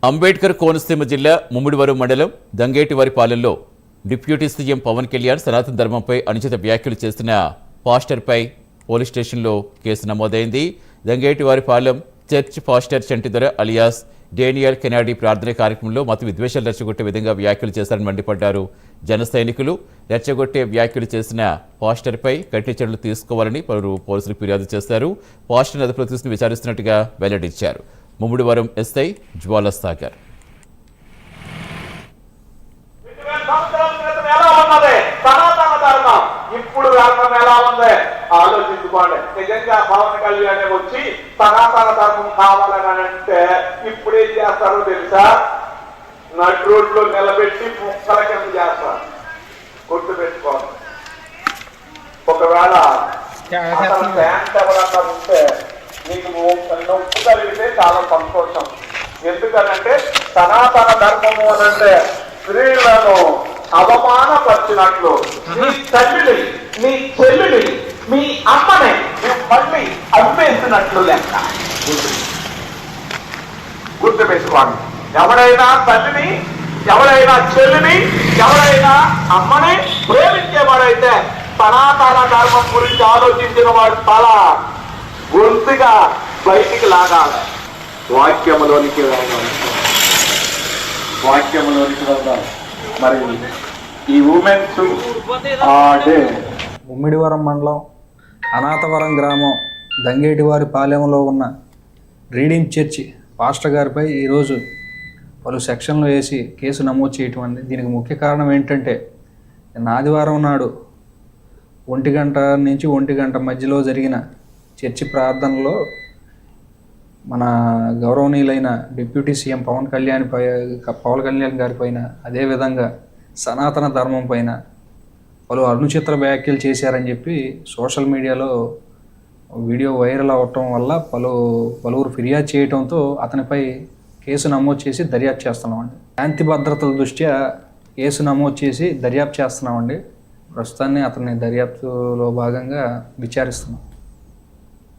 అంబేద్కర్ కోనసీమ జిల్లా ముమ్మిడివరం మండలం దంగేటివారిపాలెంలో deputy CM Pawan Kalyan సనాతన ధర్మంపై అనుచిత వ్యాఖ్యలు చేసిన పాస్టర్పై పోలీస్ స్టేషన్లో కేసు నమోదైంది. దంగేటివారిపాలెం చర్చ్ పాస్టర్ చంటిదొర అలియాస్ డేనియల్ కెనాడీ ప్రార్థన కార్యక్రమంలో మత విద్వేషాలు రెచ్చగొట్టే విధంగా వ్యాఖ్యలు చేశారని మండిపడ్డారు. జన సైనికులు రెచ్చగొట్టే వ్యాఖ్యలు చేసిన పాస్టర్పై కఠిన చర్యలు తీసుకోవాలని పలువురు పోలీసులు ఫిర్యాదు చేశారు. పాస్టర్ని అదుపులో తీసుకుని విచారిస్తున్నట్టుగా వెల్లడించారు. ముమ్మిడివరం ఎస్ఐ జ్వాలసాగర్. ఇప్పుడు ధర్మం ఎలా ఉంది ఆలోచించుకోండి. నిజంగా పవన్ కళ్యాణ్ వచ్చి సనాతన ధర్మం కావాలని అంటే ఇప్పుడు ఏం చేస్తారో తెలుసా? నటు రోడ్లో నిలబెట్టి ముక్కల కింద చేస్తారు. గుర్తు పెట్టుకోండి. ఒకవేళ ప్యాంట్ ఎవరన్నా ఉంటే నీకు నొప్పు కలిగితే చాలా సంతోషం. ఎందుకనంటే సనాతన ధర్మము అనంటే స్త్రీలను అవమానపరిచినట్లు నీ తల్లిని, నీ చెల్లిని, మీ అమ్మని మళ్ళీ అమ్మేసినట్లు లెక్క. గుర్తు పెట్టుకోండి. ఎవరైనా తల్లిని, ఎవరైనా చెల్లిని, ఎవరైనా అమ్మని ప్రేమించేవాడైతే సనాతన ధర్మం గురించి ఆలోచించిన వాడు చాలా గొంతుగా బయటికి లాగాలి. వాక్యములోనికి రావాలి. మరి ఈ ఉమెన్స్ డే ముమ్మిడివరం మండలం అనాథవరం గ్రామం దంగేటివారి పాలెంలో ఉన్న రీడింగ్ చర్చి పాస్టర్ గారిపై ఈరోజు పలు సెక్షన్లు వేసి కేసు నమోదు చేయటం అండి. దీనికి ముఖ్య కారణం ఏంటంటే ఆదివారం నాడు 1 గంట నుంచి 1 గంట మధ్యలో జరిగిన చర్చి ప్రార్థనలో మన గౌరవనీయులైన డిప్యూటీ సీఎం పవన్ కళ్యాణ్ గారి పైన, అదేవిధంగా సనాతన ధర్మం పైన పలు అనుచిత వ్యాఖ్యలు చేశారని చెప్పి సోషల్ మీడియాలో వీడియో వైరల్ అవ్వటం వల్ల పలువురు ఫిర్యాదు చేయడంతో అతనిపై కేసు నమోదు చేసి దర్యాప్తు చేస్తున్నామండి. శాంతి భద్రతల దృష్ట్యా కేసు నమోదు చేసి దర్యాప్తు చేస్తున్నామండి. ప్రస్తుతాన్ని అతన్ని దర్యాప్తులో భాగంగా విచారిస్తున్నాం.